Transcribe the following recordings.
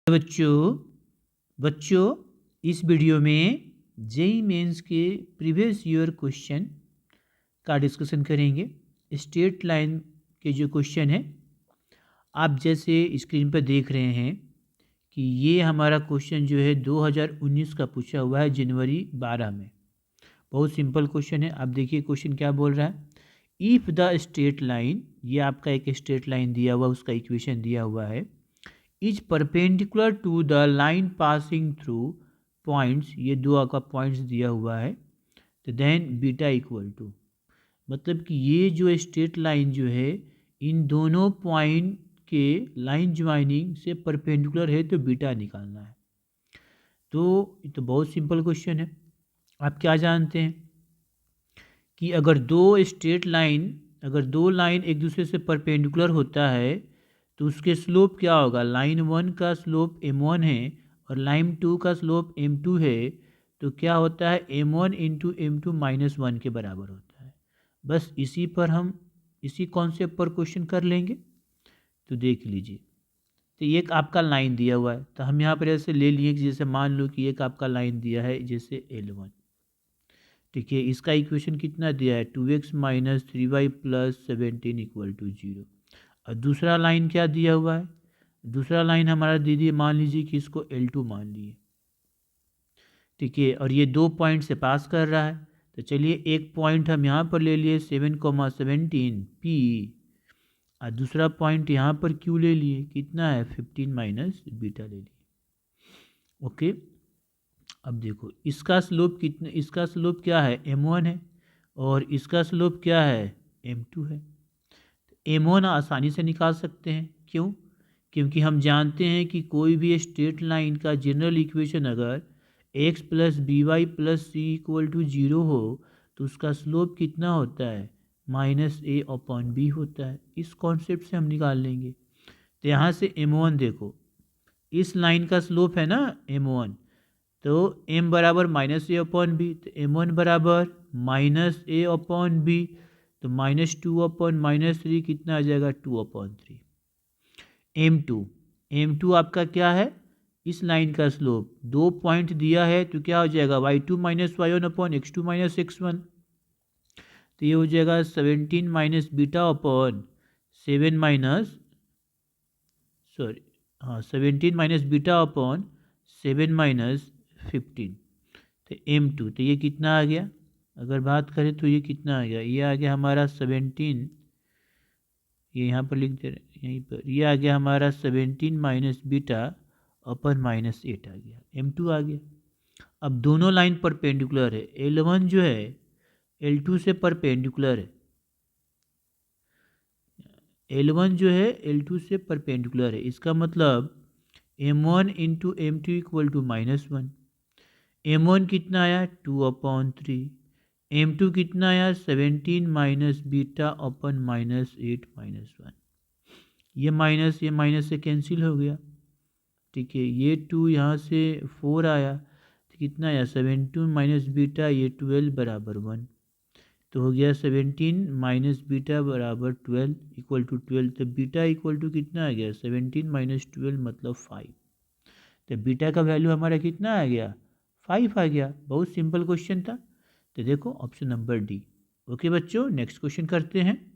बच्चों बच्चों इस वीडियो में जेईई मेंस के प्रीवियस ईयर क्वेश्चन का डिस्कशन करेंगे। स्ट्रेट लाइन के जो क्वेश्चन है आप जैसे स्क्रीन पर देख रहे हैं कि ये हमारा क्वेश्चन जो है 2019 का पूछा हुआ है जनवरी 12 में। बहुत सिंपल क्वेश्चन है। आप देखिए क्वेश्चन क्या बोल रहा है। इफ़ द स्ट्रेट लाइन, ये आपका एक स्ट्रेट लाइन दिया हुआ, उसका इक्वेशन दिया हुआ है, is perpendicular to the line passing through points, ये दो आपका पॉइंट्स दिया हुआ है, तो देन बीटा इक्वल टू, मतलब कि ये जो स्ट्रेट लाइन जो है इन दोनों पॉइंट के लाइन ज्वाइनिंग से परपेंडिकुलर है, तो बीटा निकालना है। तो ये तो बहुत सिंपल क्वेश्चन है। आप क्या जानते हैं कि अगर दो लाइन एक दूसरे से परपेंडिकुलर होता है तो उसके स्लोप क्या होगा। लाइन 1 का स्लोप m1 है और लाइन 2 का स्लोप m2 है, तो क्या होता है m1 इंटू m2 -1 के बराबर होता है। बस इसी कॉन्सेप्ट पर क्वेश्चन कर लेंगे। तो देख लीजिए, तो ये एक आपका लाइन दिया हुआ है, तो हम यहाँ पर ऐसे ले लिए कि जैसे मान लो कि एक आपका लाइन दिया है जैसे L1, ठीक है। इसका इक्वेशन कितना दिया है 2x - 3y + 17 = 0। और दूसरा लाइन क्या दिया हुआ है, दूसरा लाइन हमारा दीदी मान लीजिए कि इसको L2 मान लिए, ठीक है। और ये दो पॉइंट से पास कर रहा है, तो चलिए एक पॉइंट हम यहाँ पर ले लिए 7,17 P, और दूसरा पॉइंट यहाँ पर Q ले लिए, कितना है 15 - बीटा ले लिए। ओके, अब देखो इसका स्लोप क्या है m1 है और इसका स्लोप क्या है m2 है। m1 आसानी से निकाल सकते हैं, क्यों? क्योंकि हम जानते हैं कि कोई भी स्ट्रेट लाइन का जनरल इक्वेशन अगर x + by + c = 0 हो तो उसका स्लोप कितना होता है -a/b होता है। इस कॉन्सेप्ट से हम निकाल लेंगे। तो यहाँ से m1 देखो, इस लाइन का स्लोप है ना m1, तो m बराबर -a/b, तो m1 बराबर -a/b, तो -2/-3 कितना आ जाएगा 2/3। m2 आपका क्या है, इस लाइन का स्लोप, दो पॉइंट दिया है तो क्या हो जाएगा y2 - y1/x2 - x1, तो ये हो जाएगा 17 - बीटा/7 -7 - 15, तो ये कितना आ गया, अगर बात करें तो ये कितना आ गया, ये आ गया हमारा 17, ये यहाँ पर लिख दे रहे यहीं पर, ये आ गया हमारा 17 - बीटा/8 आ गया, m2 आ गया। अब दोनों लाइन परपेंडिकुलर है, L1 जो है L2 से परपेंडिकुलर है, L1 जो है L2 से परपेंडिकुलर है, इसका मतलब m1 इंटू m2 = -1। m1 कितना आया 2/3, m2 कितना आया 17 - बीटा/8 -1। ये माइनस से कैंसिल हो गया, ठीक है। ये 2 यहाँ से 4 आया, तो कितना आया 17 - बीटा, ये 12 = 1, तो हो गया 17 - बीटा = 12 = 12, तो बीटा इक्वल टू कितना आ गया 17 - 12 मतलब 5, तो बीटा का वैल्यू हमारा कितना आ गया 5 आ गया। बहुत सिंपल क्वेश्चन था। तो देखो ऑप्शन नंबर डी। ओके बच्चों, नेक्स्ट क्वेश्चन करते हैं।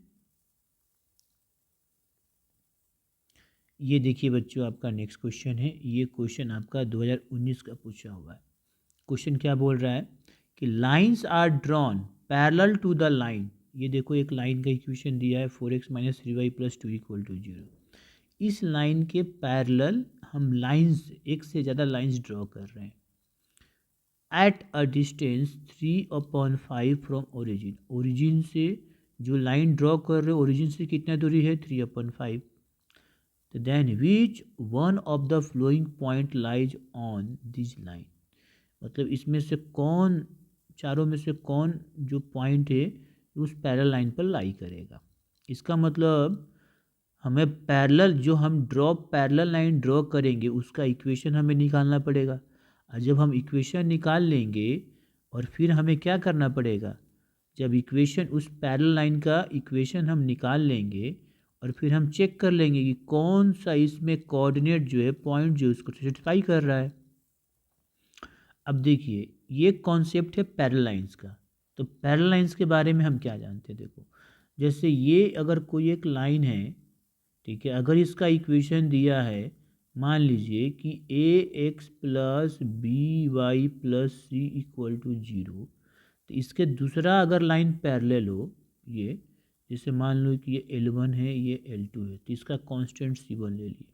ये देखिए बच्चों, आपका नेक्स्ट क्वेश्चन है। ये क्वेश्चन आपका 2019 का पूछा हुआ है। क्वेश्चन क्या बोल रहा है कि lines are drawn parallel to the line. ये देखो एक लाइन का इक्वेशन दिया है 4x - 3y + 2 = 0। इस लाइन के पैरेलल हम लाइंस, एक से ज़्यादा लाइंस ड्रॉ कर रहे हैं at a distance 3/5 from origin. Origin से जो लाइन ड्रॉ कर रहे हो, ओरिजिन से कितना दूरी है 3/5। तो then which one of the following point lies on this line, मतलब इसमें से कौन, चारों में से कौन जो पॉइंट है उस पैरेलल लाइन पर लाई करेगा। इसका मतलब हमें पैरेलल, जो हम पैरेलल लाइन ड्रॉ करेंगे उसका इक्वेशन हमें निकालना पड़ेगा। और जब हम इक्वेशन निकाल लेंगे और फिर हमें क्या करना पड़ेगा, जब इक्वेशन, उस पैरेलल लाइन का इक्वेशन हम निकाल लेंगे और फिर हम चेक कर लेंगे कि कौन सा इसमें कोऑर्डिनेट जो है, पॉइंट जो है, उसको सेटिस्फाई कर रहा है। अब देखिए, ये कॉन्सेप्ट है पैरेलल लाइंस का। तो पैरेलल लाइंस के बारे में हम क्या जानते हैं, देखो जैसे ये अगर कोई एक लाइन है, ठीक है, अगर इसका इक्वेशन दिया है, मान लीजिए कि a x plus B Y plus C equal to 0, तो इसके दूसरा अगर लाइन पैरेलल हो, ये जैसे मान लो कि ये L1 है, ये L2 है, तो इसका कांस्टेंट C1 ले लिए,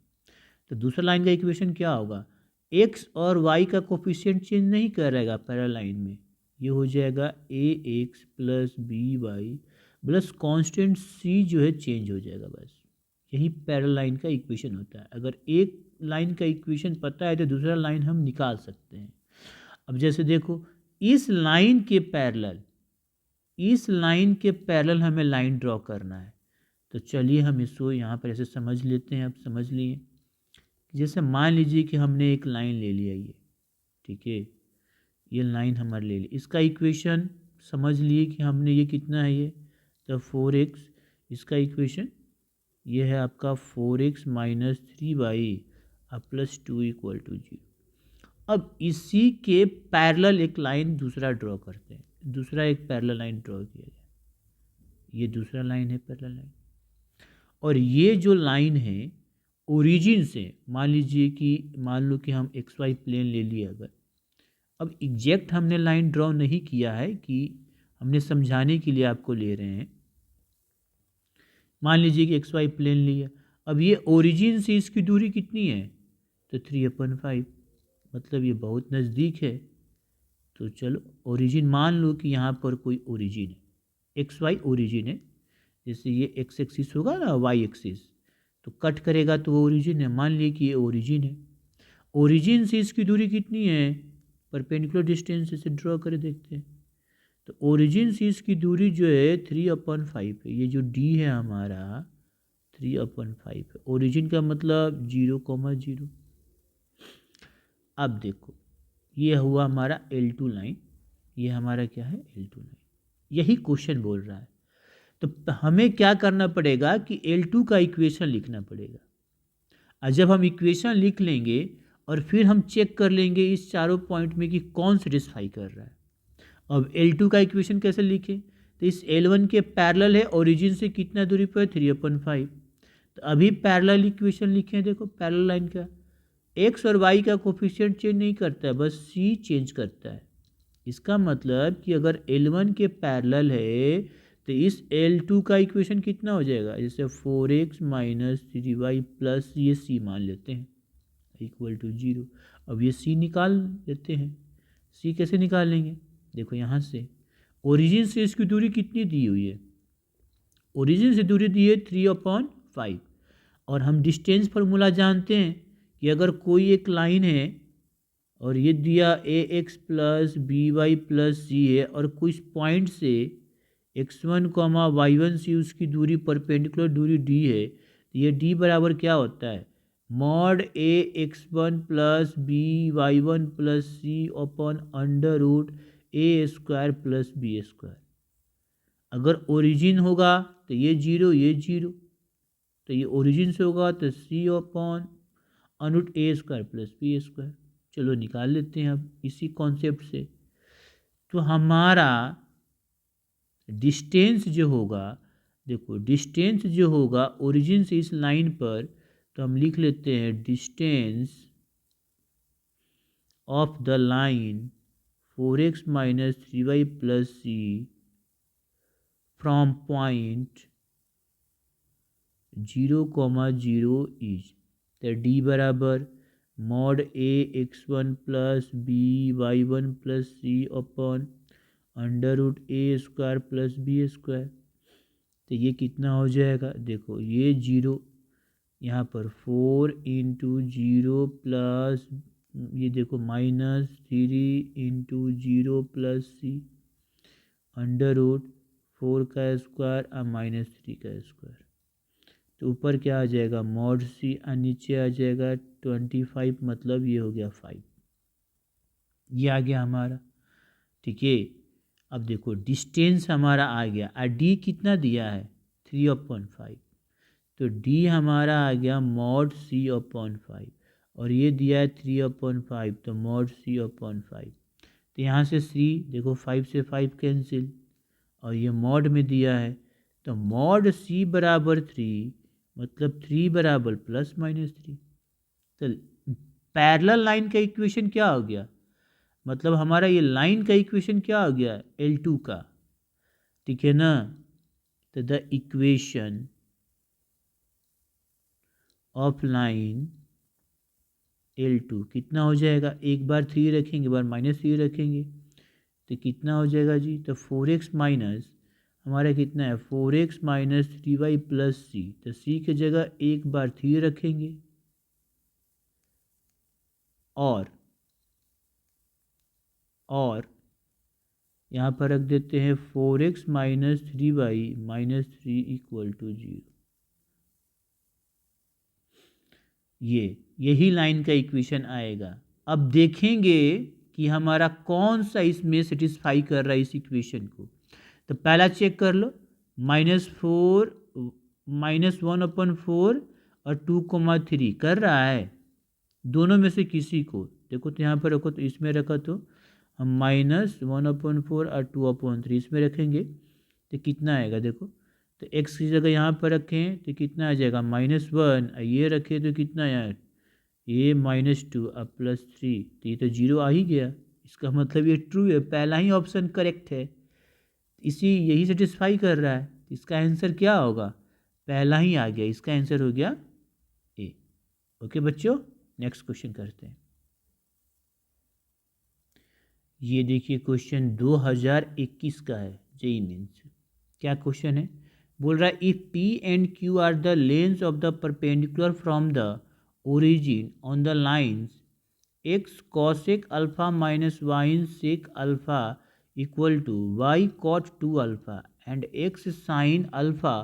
तो दूसरा लाइन का इक्वेशन क्या होगा, एक्स और वाई का कोफिशिएंट चेंज नहीं करेगा पैरेलल लाइन में, ये हो जाएगा a x plus B Y plus constant c जो है चेंज हो जाएगा, बस यही पैरेलल लाइन का इक्वेशन होता है। अगर एक लाइन का इक्वेशन पता है तो दूसरा लाइन हम निकाल सकते हैं। अब जैसे देखो, इस लाइन के पैरेलल हमें लाइन ड्रॉ करना है, तो चलिए हम इसको यहाँ पर ऐसे समझ लेते हैं। अब समझ लिए, जैसे मान लीजिए कि हमने एक लाइन ले लिया ये, ठीक है, ये लाइन हमारे ले ली, इसका इक्वेशन समझ लिए कि हमने ये कितना है, ये तो 4x, इसका इक्वेशन ये है आपका 4x minus 3y plus 2 equal to 0। अब इसी के पैरेलल एक लाइन दूसरा ड्रॉ करते हैं, दूसरा एक पैरेलल लाइन ड्रॉ किया जाए, ये दूसरा लाइन है पैरेलल लाइन, और ये जो लाइन है ओरिजिन से, मान लो कि हम एक्स वाई प्लेन ले लिए अगर, अब एग्जैक्ट हमने लाइन ड्रॉ नहीं किया है, कि हमने समझाने के लिए आपको ले रहे हैं। मान लीजिए कि एक्स वाई प्लेन लिया, अब ये ओरिजिन से इसकी दूरी कितनी है, तो 3/5, मतलब ये बहुत नज़दीक है। तो चलो ओरिजिन मान लो कि यहाँ पर कोई ओरिजिन है, एक्स वाई ओरिजिन है, जैसे ये एक्स एक्सिस होगा ना, वाई एक्सिस, तो कट करेगा तो वो ओरिजिन है, मान लिए कि ये ओरिजिन है। ओरिजिन से इसकी दूरी कितनी है, परपेंडिकुलर डिस्टेंस से ड्रॉ कर देखते हैं, तो ओरिजिन से इसकी दूरी जो है 3/5 है, ये जो डी है हमारा 3/5 है, ओरिजिन का मतलब 0,0। अब देखो, ये हुआ हमारा L2 लाइन, ये हमारा क्या है, L2 लाइन, यही क्वेश्चन बोल रहा है। तो हमें क्या करना पड़ेगा कि L2 का इक्वेशन लिखना पड़ेगा, और जब हम इक्वेशन लिख लेंगे और फिर हम चेक कर लेंगे इस चारों पॉइंट में कि कौन सेटिस्फाई कर रहा है। अब L2 का इक्वेशन कैसे लिखें, तो इस L1 के पैरेलल है, ओरिजिन से कितना दूरी पर, 3/5, तो अभी पैरेलल इक्वेशन लिखें, देखो पैरेलल लाइन का एक्स और वाई का कोफिशिएंट चेंज नहीं करता है, बस सी चेंज करता है। इसका मतलब कि अगर L1 के पैरेलल है तो इस L2 का इक्वेशन कितना हो जाएगा, जैसे 4x माइनस 3y प्लस ये सी मान लेते हैं इक्वल टू 0। अब ये सी निकाल लेते हैं, सी कैसे निकालेंगे, देखो यहाँ से ओरिजिन से इसकी दूरी कितनी दी हुई है, ओरिजिन से दूरी दी है 3/5, और हम डिस्टेंस फार्मूला जानते हैं कि अगर कोई एक लाइन है और ये दिया a x plus B Y plus c है, और कुछ पॉइंट से x1 y1 सी उसकी दूरी परपेंडिकुलर दूरी डी है, तो ये डी बराबर क्या होता है, mod a x1 plus b y1 plus c upon under root a square plus b square. अगर ओरिजिन होगा तो ये 0, ये 0, तो ये ओरिजिन से होगा तो सी अपॉन अनुट ए स्क्वायर प्लस बी स्क्वायर। चलो निकाल लेते हैं अब इसी कॉन्सेप्ट से। तो हमारा डिस्टेंस जो होगा, देखो डिस्टेंस जो होगा ओरिजिन से इस लाइन पर, तो हम लिख लेते हैं distance of the line 4x minus 3y plus c from point 0,0 is, तो डी बराबर mod a x1 plus b y1 plus c upon under root a square plus b square. तो ये कितना हो जाएगा, देखो ये 0, यहाँ पर 4 इंटू 0 प्लस ये देखो -3 इंटू 0 प्लस सी अंडर रूट 4 का स्क्वायर और -3 का स्क्वायर। तो ऊपर क्या आ जाएगा मॉड सी, और नीचे आ जाएगा 25, मतलब ये हो गया 5, ये आ गया हमारा, ठीक है। अब देखो डिस्टेंस हमारा आ गया, और डी कितना दिया है 3/5, तो डी हमारा आ गया मॉड सी अपॉन 5 और ये दिया है 3/5 तो मॉड सी अपॉन 5। तो यहाँ से सी देखो 5 से 5 कैंसिल और ये मॉड में दिया है तो मॉड सी बराबर 3 मतलब 3 बराबर ±3। तो पैरेलल लाइन का इक्वेशन क्या हो गया, मतलब हमारा ये लाइन का इक्वेशन क्या हो गया L2 का, ठीक है ना। तो the equation of line L2 कितना हो जाएगा, एक बार 3 रखेंगे एक बार -3 रखेंगे तो कितना हो जाएगा जी, तो 4x माइनस हमारा कितना है 4x माइनस 3y प्लस सी, तो सी की जगह एक बार 3 रखेंगे और यहाँ पर रख देते हैं 4x minus 3y minus 3 equal to 0। यही लाइन का इक्वेशन आएगा। अब देखेंगे कि हमारा कौन सा इसमें सेटिस्फाई कर रहा है इस इक्वेशन को। तो पहला चेक कर लो -4 -1/4 और 2,3 कर रहा है, दोनों में से किसी को देखो। तो यहाँ पर रखो तो इसमें रखा तो हम -1/4 और 2/3 इसमें रखेंगे तो कितना आएगा देखो। तो x की जगह यहाँ पर रखें तो कितना आ जाएगा -1, ये रखें तो कितना यार ये -2 अब +3, तो ये तो 0 आ ही गया। इसका मतलब ये ट्रू है, पहला ही ऑप्शन करेक्ट है, यही सेटिस्फाई कर रहा है। इसका आंसर क्या होगा, पहला ही आ गया, इसका आंसर हो गया ए। ओके बच्चों, नेक्स्ट क्वेश्चन करते हैं। ये देखिए क्वेश्चन 2021 का है जेईई मेंस। क्या क्वेश्चन है, बोल रहा है if P and Q are the lengths of the perpendicular from the origin on the lines x cosec alpha minus y sec alpha equal to y cot 2 alpha and x sin alpha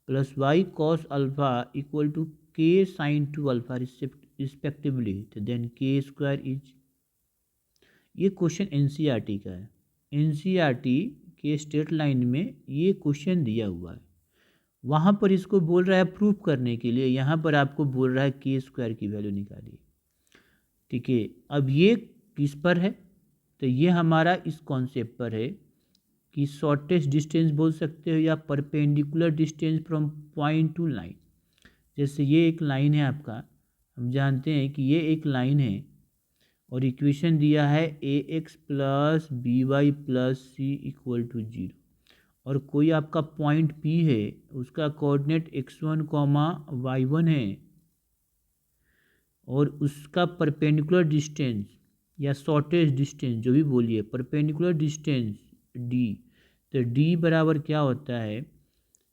plus y cos alpha equal to k sin 2 alpha respectively, तो then k square is. ये question NCERT का है, NCERT के state line में ये question दिया हुआ है। वहाँ पर इसको बोल रहा है प्रूफ करने के लिए, यहाँ पर आपको बोल रहा है के स्क्वायर की वैल्यू निकालिए, ठीक है। अब ये किस पर है, तो ये हमारा इस कॉन्सेप्ट पर है कि शॉर्टेस्ट डिस्टेंस बोल सकते हो या perpendicular distance from point two line. जैसे ये एक लाइन है आपका, हम जानते हैं कि ये एक लाइन है और इक्वेशन दिया है ax plus B Y plus C equal to 0 और कोई आपका पॉइंट P है, उसका कोऑर्डिनेट x1 y1 है और उसका परपेंडिकुलर डिस्टेंस या शॉर्टेस्ट डिस्टेंस जो भी बोलिए, परपेंडिकुलर डिस्टेंस d, तो d बराबर क्या होता है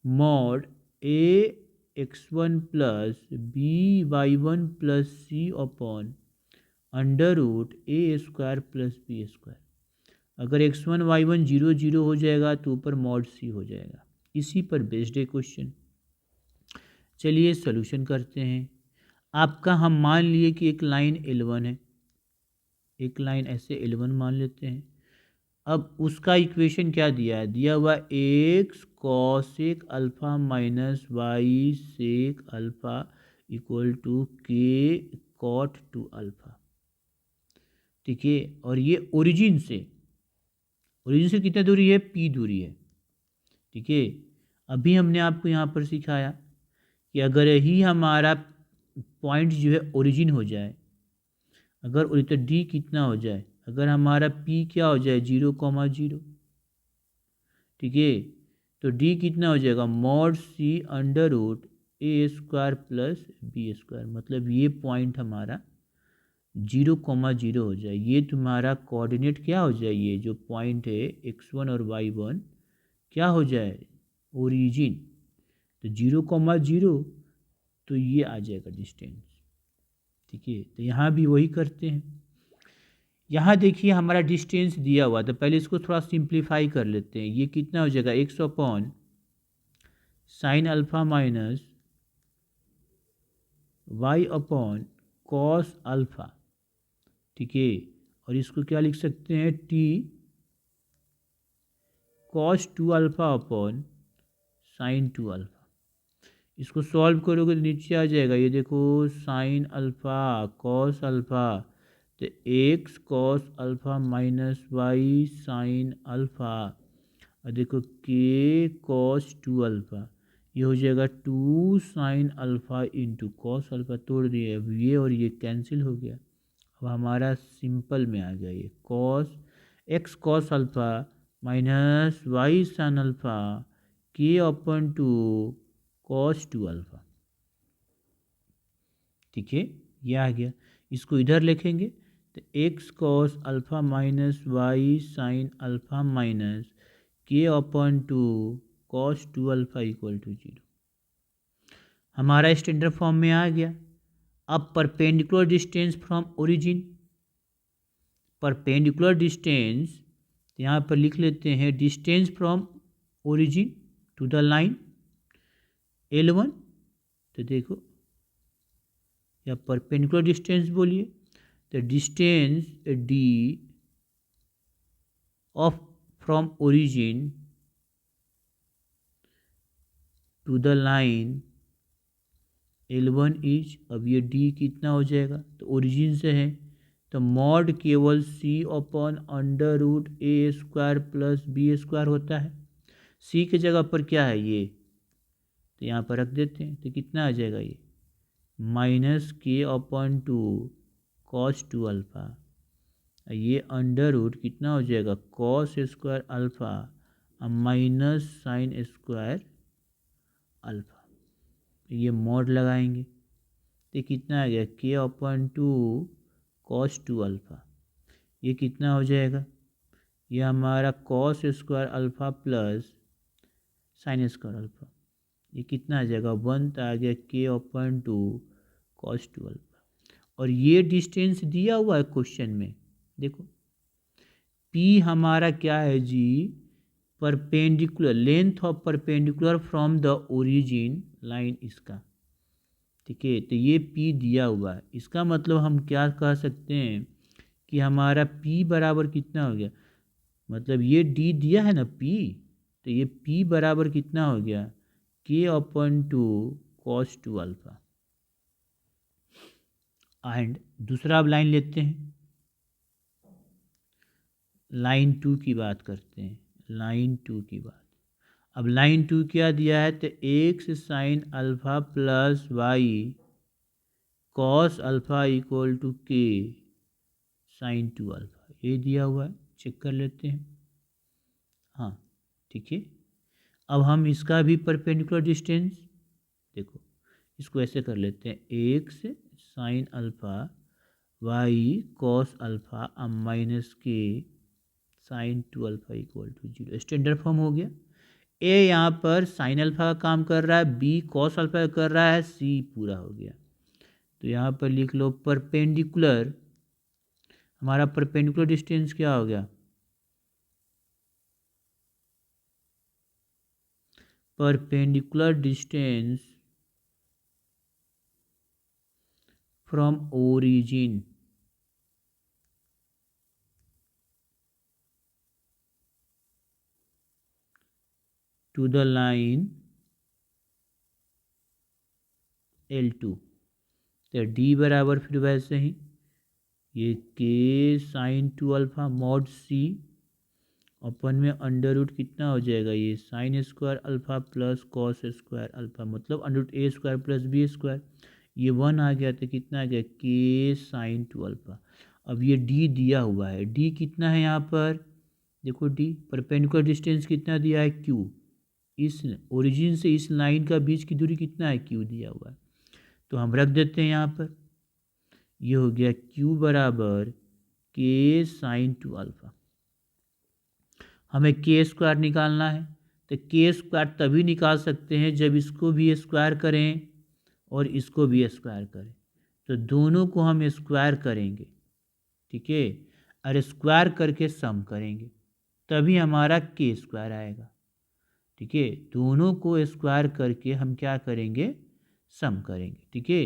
mod ax1 plus by1 plus c upon √a² plus b²। अगर x1 y1 0 0 हो जाएगा तो ऊपर मॉड सी हो जाएगा। इसी पर बेस्ड है क्वेश्चन। चलिए सॉल्यूशन करते हैं। आपका हम मान लिए कि एक लाइन L1 है, एक लाइन ऐसे L1 मान लेते हैं। अब उसका इक्वेशन क्या दिया है, दिया हुआ x cosec alpha minus y sec alpha equal to k cot 2 alpha, ठीक है। और ये ओरिजिन से कितना दूरी है, P दूरी है, ठीक है। अभी हमने आपको यहाँ पर सिखाया कि अगर ही हमारा पॉइंट जो है ओरिजिन हो जाए, अगर तो D कितना हो जाए, अगर हमारा P क्या हो जाए 0,0, ठीक है, तो D कितना हो जाएगा mod C √a² plus b², मतलब ये पॉइंट हमारा 0,0 हो जाए। ये तुम्हारा कोऑर्डिनेट क्या हो जाए, ये जो पॉइंट है x1 और y1 क्या हो जाए ओरिजिन, तो 0,0 तो ये आ जाएगा डिस्टेंस, ठीक है। तो यहाँ भी वही करते हैं। यहाँ देखिए हमारा डिस्टेंस दिया हुआ, तो पहले इसको थोड़ा सिंप्लीफाई कर लेते हैं। ये कितना हो जाएगा x upon sine alpha minus y upon cos alpha, ठीक है। और इसको क्या लिख सकते हैं t cos 2 alpha upon sine 2 alpha. इसको सॉल्व करोगे तो नीचे आ जाएगा, ये देखो साइन अल्फ़ा कॉस अल्फ़ा, तो x cos alpha minus y sine alpha, और देखो के कॉस टू अल्फ़ा, ये हो जाएगा two sine alpha into cos alpha, तोड़ दिए, अब ये और ये कैंसिल हो गया। अब हमारा सिंपल में आ गया ये cos x cos alpha minus y sine alpha k upon two cos two alpha. ठीक है, ये आ गया। इसको इधर लिखेंगे तो x cos alpha minus y sine alpha minus k upon two cos two alpha equal to 0। हमारा स्टैंडर्ड फॉर्म में आ गया। अब perpendicular distance from origin, perpendicular distance यहाँ पर लिख लेते हैं distance from origin to the line L1, तो देखो या परपेंडिकुलर डिस्टेंस बोलिए तो distance D of from origin to the line L1 is, अब ये D कितना हो जाएगा, तो ओरिजिन से है तो मॉड केवल C upon under root a square plus b square होता है। C की जगह पर क्या है ये, तो यहाँ पर रख देते हैं, तो कितना आ जाएगा ये माइनस के upon two cos two alpha, ये अंडर रूट कितना हो जाएगा cos square alpha minus sign square alpha, ये मॉड लगाएंगे तो कितना आ गया के upon two cos two alpha, ये कितना हो जाएगा, ये हमारा cos square alpha plus sign square alpha, ये कितना आ जाएगा 1, तो आ गया के upon two cos two alpha. और ये डिस्टेंस दिया हुआ है क्वेश्चन में, देखो P हमारा क्या है जी, perpendicular length of perpendicular from the origin line इसका। ठीक है, तो ये P दिया हुआ है, इसका मतलब हम क्या कह सकते हैं कि हमारा P बराबर कितना हो गया, मतलब ये D दिया है ना P, तो ये P बराबर कितना हो गया k upon two cos two alpha. And दूसरा अब लाइन लेते हैं, लाइन 2 की बात करते हैं, लाइन 2 की बात। अब लाइन 2 क्या दिया है, तो x sine alpha plus y cos alpha equal to k sine two alpha, ये दिया हुआ है, चेक कर लेते हैं। हाँ ठीक है, अब हम इसका भी परपेंडिकुलर डिस्टेंस देखो, इसको ऐसे कर लेते हैं x sine alpha y cos alpha minus k sine two alpha equal to 0, standard form हो गया। ए यहाँ पर साइन अल्फ़ा का काम कर रहा है, बी कॉस अल्फ़ा कर रहा है, सी पूरा हो गया। तो यहाँ पर लिख लो परपेंडिकुलर, हमारा परपेंडिकुलर डिस्टेंस क्या हो गया, perpendicular distance from origin to the line L2, तो D बराबर फिर वैसे ही ये k sine two alpha mod c upon में अंडर रूट कितना हो जाएगा, ये sine square alpha plus cos square alpha, मतलब under root a square plus b square, ये 1 आ गया तो कितना आ गया के साइन टू अल्फ़ा। अब ये D दिया हुआ है, D कितना है यहाँ पर, देखो D परपेंडिकुलर डिस्टेंस कितना दिया है Q, इस ओरिजिन से इस लाइन का बीच की दूरी कितना है Q दिया हुआ है, तो हम रख देते हैं यहाँ पर, ये हो गया Q बराबर के साइन टू अल्फ़ा। हमें के स्क्वायर निकालना है, तो के स्क्वायर तभी निकाल सकते हैं जब इसको भी स्क्वायर करें और इसको भी स्क्वायर करें, तो दोनों को हम स्क्वायर करेंगे, ठीक है, और स्क्वायर करके सम करेंगे तभी हमारा के स्क्वायर आएगा। ठीक है, दोनों को स्क्वायर करके हम क्या करेंगे, सम करेंगे। ठीक है,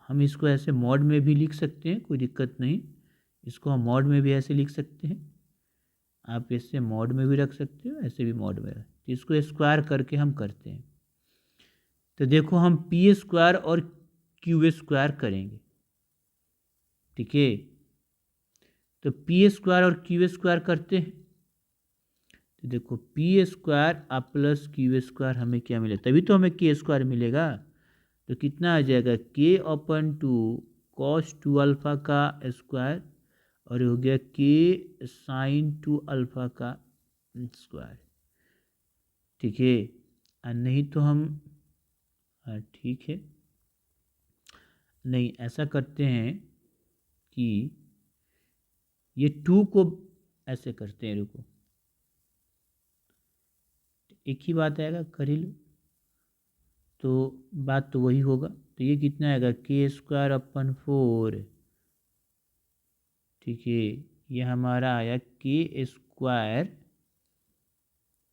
हम इसको ऐसे मॉड में भी लिख सकते हैं, कोई दिक्कत नहीं, इसको हम मॉड में भी ऐसे लिख सकते हैं, आप इससे मॉड में भी रख सकते हो, ऐसे भी मॉड में रख, इसको स्क्वायर करके हम करते हैं। तो देखो हम पी स्क्वायर और क्यू स्क्वायर करेंगे, ठीक है। तो पी स्क्वायर और क्यू स्क्वायर करते हैं, तो देखो P square plus Q square हमें क्या मिले, तभी तो हमें के स्क्वायर मिलेगा। तो कितना आ जाएगा के upon two cos two alpha का स्क्वायर, और हो गया के साइन टू अल्फा का स्क्वायर, ठीक है। और नहीं तो हम, हाँ ठीक है, नहीं ऐसा करते हैं कि ये टू को ऐसे करते हैं, रुको एक ही बात आएगा, कर ही लो, तो बात तो वही होगा। तो ये कितना आएगा के स्क्वायर अपन 4, ठीक है। ये हमारा आया के स्क्वायर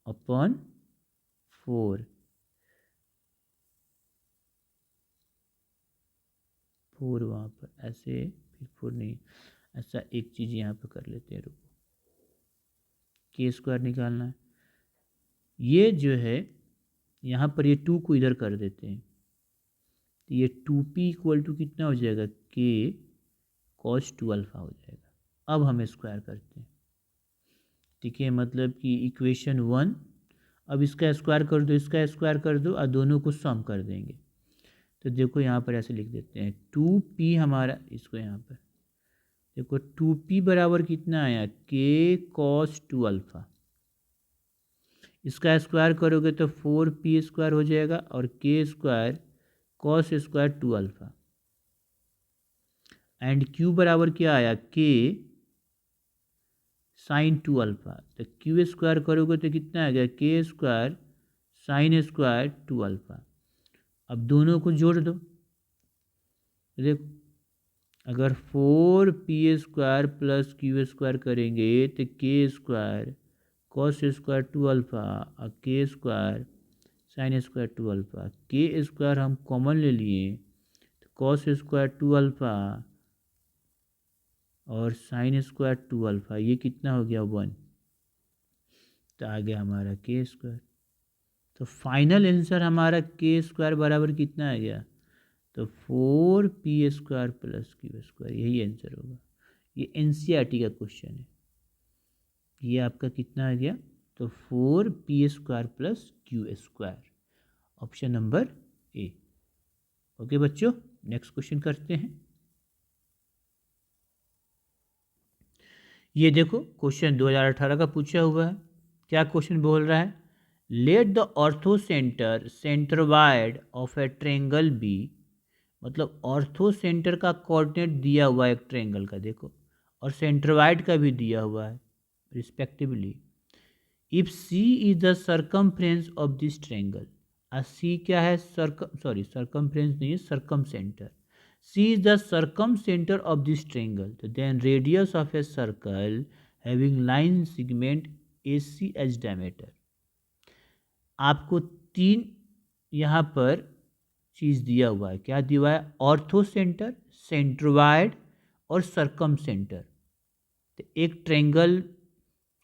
अपन 4, 4 वहाँ पर ऐसे, फिर 4 नहीं, ऐसा एक चीज़ यहाँ पर कर लेते हैं, रुको के स्क्वायर निकालना है, ये जो है यहाँ पर ये 2 को इधर कर देते हैं, तो ये 2p इक्वल टू कितना हो जाएगा के कॉस टू अल्फा हो जाएगा। अब हम स्क्वायर करते हैं, ठीक है, मतलब कि इक्वेशन 1, अब इसका स्क्वायर कर दो, इसका स्क्वायर कर दो, और दोनों को सम कर देंगे। तो देखो यहाँ पर ऐसे लिख देते हैं 2p हमारा, इसको यहाँ पर देखो 2p बराबर कितना आया के कॉस टू अल्फा, इसका स्क्वायर करोगे तो 4p स्क्वायर हो जाएगा, और k square cos square two alpha, and q बराबर क्या आया के साइन टू अल्फा, तो क्यू स्क्वायर करोगे तो कितना आ गया k square sine square two alpha. अब दोनों को जोड़ दो, देखो अगर 4p square plus Q square करेंगे तो k square cos square two alpha और k square sine square two alpha, k square हम कॉमन ले लिए तो कॉस स्क्वायर टू अल्फा और साइन स्क्वायर टू अल्फा, ये कितना हो गया 1, तो आ गया हमारा के स्क्वायर। तो फाइनल आंसर हमारा के स्क्वायर बराबर कितना आ गया, तो 4p square plus Q square, यही आंसर होगा। ये एनसीईआरटी का क्वेश्चन है, ये आपका कितना आ गया, तो 4p square plus Q square, option number A. Okay बच्चों, नेक्स्ट क्वेश्चन करते हैं। ये देखो क्वेश्चन 2018 का पूछा हुआ है। क्या क्वेश्चन बोल रहा है, let the orthocentre centre wide of a triangle be, मतलब ऑर्थो सेंटर का कोऑर्डिनेट दिया हुआ है एक ट्रेंगल का, देखो, और सेंटर वाइड का भी दिया हुआ है respectively. If C is the circumference of this triangle, C क्या है, सर्कमफ्रेंस नहीं है, circumcentre, C is the circumcenter of this triangle. So then radius of a circle having line segment AC as diameter. आपको 3 यहाँ पर चीज़ दिया हुआ है, क्या दिया हुआ है, ऑर्थो सेंटर, सेंट्रोवाइड और सर्कम सेंटर। तो एक ट्रायंगल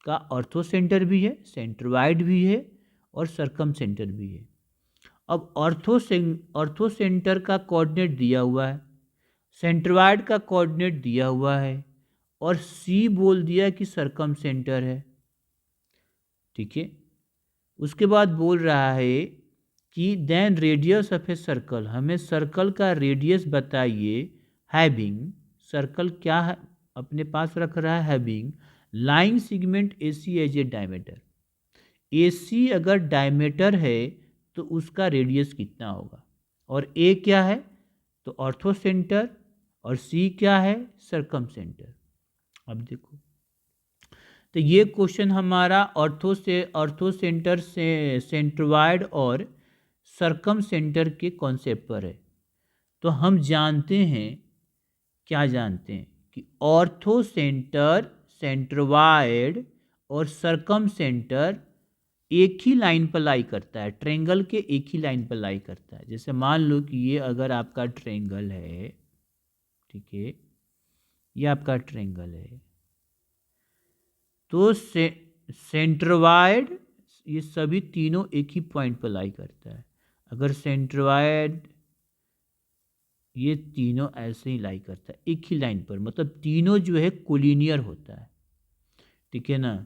का ऑर्थो सेंटर भी है, सेंट्रोवाइड भी है और सर्कम सेंटर भी है। अब ऑर्थो सेंटर का कोऑर्डिनेट दिया हुआ है, सेंट्रोइड का कोऑर्डिनेट दिया हुआ है, और सी बोल दिया कि सरकम सेंटर है, ठीक है। उसके बाद बोल रहा है कि then radius of a circle, हमें सर्कल का रेडियस बताइए, हैविंग, सर्कल क्या है अपने पास रख रहा है, having line segment AC as a diameter. AC अगर डायमीटर है तो उसका रेडियस कितना होगा, और A क्या है, तो ऑर्थो सेंटर, और सी क्या है, सरकम सेंटर। अब देखो, तो ये क्वेश्चन हमारा ऑर्थो सेंटर से सेंट्रोइड और सरकम सेंटर के कॉन्सेप्ट पर है। तो हम जानते हैं, क्या जानते हैं, कि ऑर्थो सेंटर, सेंट्रोइड और सरकम सेंटर एक ही लाइन पर लाई करता है, ट्रेंगल के एक ही लाइन पर लाई करता है। जैसे मान लो कि ये अगर आपका ट्रेंगल है, ठीक है, ये आपका ट्रायंगल है, तो सेंट्रोइड ये सभी तीनों एक ही पॉइंट पर लाई करता है। अगर सेंट्रोइड, ये तीनों ऐसे ही लाई करता है एक ही लाइन पर, मतलब तीनों जो है कोलिनियर होता है, ठीक है ना।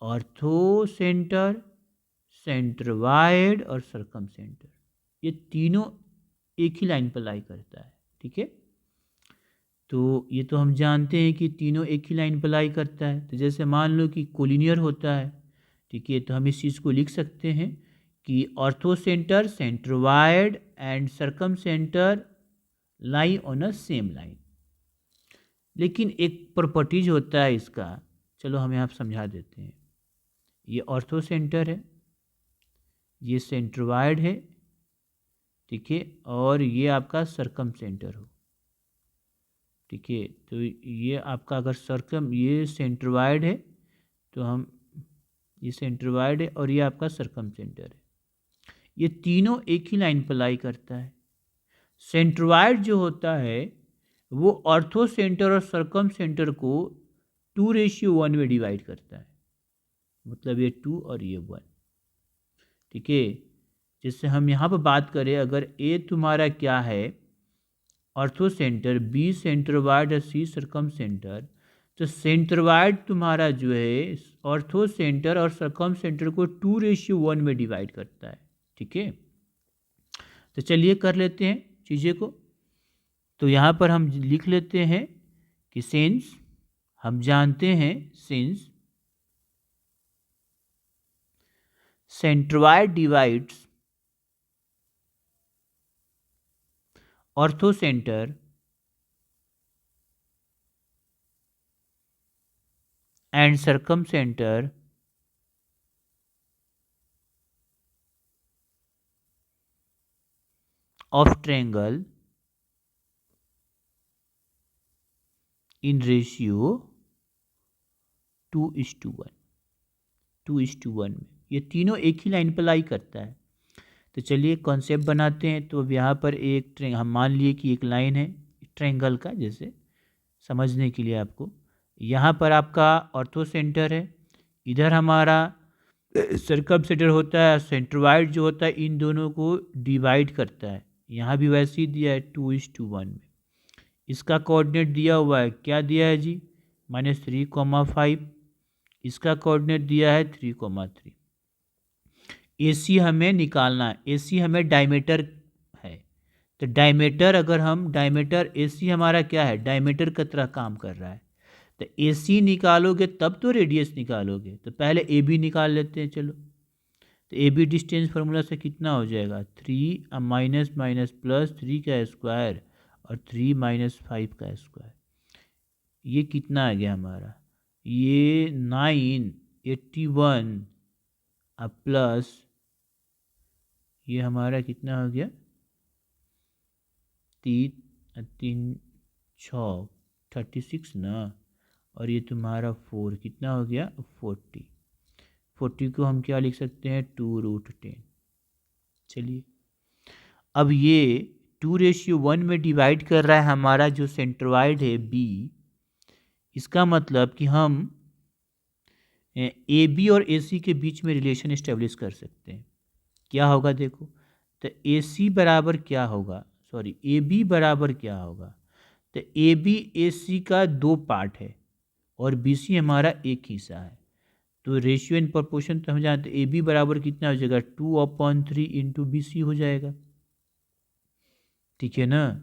ऑर्थो सेंटर, सेंट्रोइड और सरकम सेंटर, ये तीनों एक ही लाइन पर लाई करता है, ठीक है। तो ये तो हम जानते हैं कि तीनों एक ही लाइन पर लाई करता है। तो जैसे मान लो कि कोलिनियर होता है, ठीक है, तो हम इस चीज़ को लिख सकते हैं कि orthocentre, centroid and circumcentre lie on a same line. लेकिन एक प्रॉपर्टीज होता है इसका, चलो हम यहाँ समझा देते हैं। ये ऑर्थो सेंटर है, ये सेंट्रोइड है, ठीक है, और ये आपका सरकम सेंटर हो, ठीक है। तो ये आपका अगर सरकम, ये सेंट्रोइड है, तो हम, ये सेंट्रोइड है और ये आपका सरकम सेंटर है, ये तीनों एक ही लाइन पर लाई करता है। सेंट्रोइड जो होता है वो ऑर्थो सेंटर और सरकम सेंटर को 2:1 में डिवाइड करता है, मतलब ये 2 और ये 1, ठीक है। जैसे हम यहाँ पर बात करें, अगर ए तुम्हारा क्या है ऑर्थो सेंटर, बी सेंट्रोइड और सी सरकम सेंटर, तो सेंट्रोइड तुम्हारा जो है ऑर्थो सेंटर और सरकम सेंटर को 2:1 में डिवाइड करता है, ठीक है। तो चलिए कर लेते हैं चीज़ें को। तो यहाँ पर हम लिख लेते हैं कि सिंस, हम जानते हैं since centroid divides ortho centre and circumcenter of triangle in ratio 2:1, 2:1 में ये तीनों एक ही लाइन पर लाई करता है। तो चलिए कॉन्सेप्ट बनाते हैं। तो अब यहाँ पर एक हम मान लिए कि एक लाइन है ट्रायंगल का, जैसे समझने के लिए आपको, यहाँ पर आपका ऑर्थो सेंटर है, इधर हमारा सर्कम सेंटर होता है, सेंट्रोइड जो होता है इन दोनों को डिवाइड करता है। यहाँ भी वैसे ही दिया है 2:1 में। इसका कोऑर्डिनेट दिया हुआ है, क्या दिया है जी, -3,5। इसका कोऑर्डिनेट दिया है 3,3। AC हमें निकालना है, AC हमें डायमीटर है। तो डायमीटर, अगर हम डायमीटर, AC हमारा क्या है, डायमीटर की तरह काम कर रहा है। तो AC निकालोगे तब तो रेडियस निकालोगे। तो पहले AB निकाल लेते हैं, चलो। तो AB डिस्टेंस फार्मूला से कितना हो जाएगा, 3 माइनस माइनस प्लस 3 का स्क्वायर और 3 - 5 का स्क्वायर। ये कितना आ गया हमारा, ये 981 प्लस ये हमारा कितना हो गया, 36 ना, और ये तुम्हारा 4 कितना हो गया, 40 को हम क्या लिख सकते हैं, 2√10। चलिए अब ये 2:1 में डिवाइड कर रहा है हमारा जो सेंट्रोइड है B। इसका मतलब कि हम AB और AC के बीच में रिलेशन इस्टेब्लिश कर सकते हैं। क्या होगा देखो, तो AC बराबर क्या होगा, सॉरी AB बराबर क्या होगा, तो AB AC का 2 पार्ट है और BC हमारा एक हिस्सा है। तो रेशियो इन प्रोपोर्शन तो हम जानते हैं, AB बराबर कितना हो जाएगा, 2/3 इंटू BC हो जाएगा, ठीक है ना।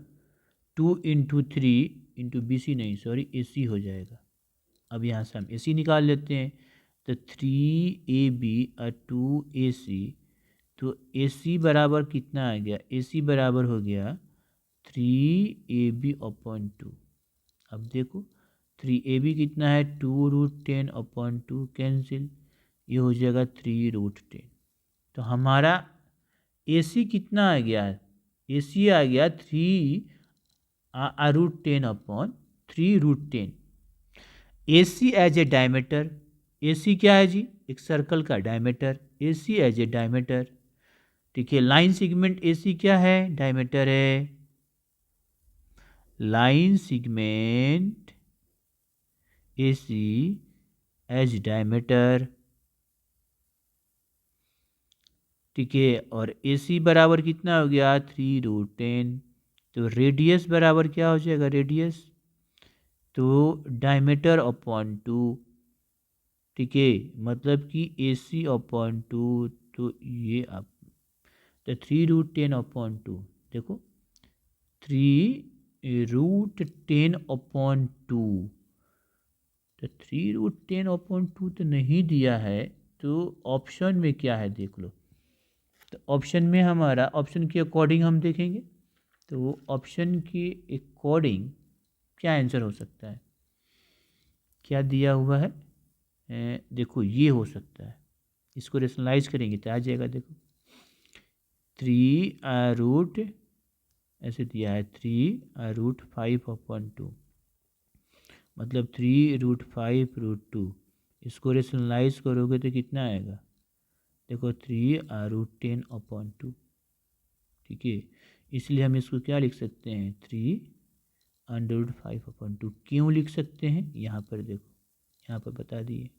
2 इंटू 3 इंटू BC नहीं, सॉरी AC हो जाएगा। अब यहाँ से हम AC निकाल लेते हैं। तो 3AB और 2AC, तो AC बराबर कितना आ गया, AC बराबर हो गया 3AB/2। अब देखो 3AB कितना है, 2√10/2 कैंसिल, ये हो जाएगा 3√10। तो हमारा AC कितना आ गया, AC आ गया 3√10/3√10। AC as a diameter, AC क्या है जी, एक सर्कल का diameter, AC as a diameter, ठीक है। लाइन सेगमेंट AC क्या है, डायमीटर है। Line segment AC as diameter, ठीक है। और ए सी बराबर कितना हो गया 3√10। तो रेडियस बराबर क्या हो जाएगा रेडियस, तो डायमीटर अपॉन 2। ठीक है, मतलब कि ए सी अपॉन 2। तो ये आप तो 3√10/2 देखो 3√10/2। तो 3√10/2 तो नहीं दिया है, तो ऑप्शन में क्या है देख लो। तो ऑप्शन में हमारा ऑप्शन के अकॉर्डिंग हम देखेंगे, तो ऑप्शन के अकॉर्डिंग क्या आंसर हो सकता है, क्या दिया हुआ है। देखो ये हो सकता है, इसको रेशनलाइज करेंगे तो आ जाएगा। देखो 3 ऐसे दिया है 3√5/2, मतलब 3√5√2। इसको रेशनलाइज करोगे तो कितना आएगा, देखो 3√10/2। ठीक है, इसलिए हम इसको क्या लिख सकते हैं 3√5/2। क्यों लिख सकते हैं यहाँ पर देखो, यहाँ पर बता दिए।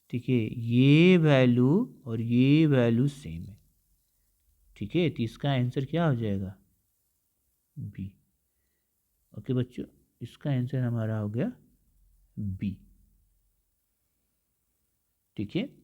ठीक है, ये वैल्यू और ये वैल्यू सेम है। ठीक है, तो इसका आंसर क्या हो जाएगा बी। ओके बच्चों, इसका आंसर हमारा हो गया बी। ठीक है।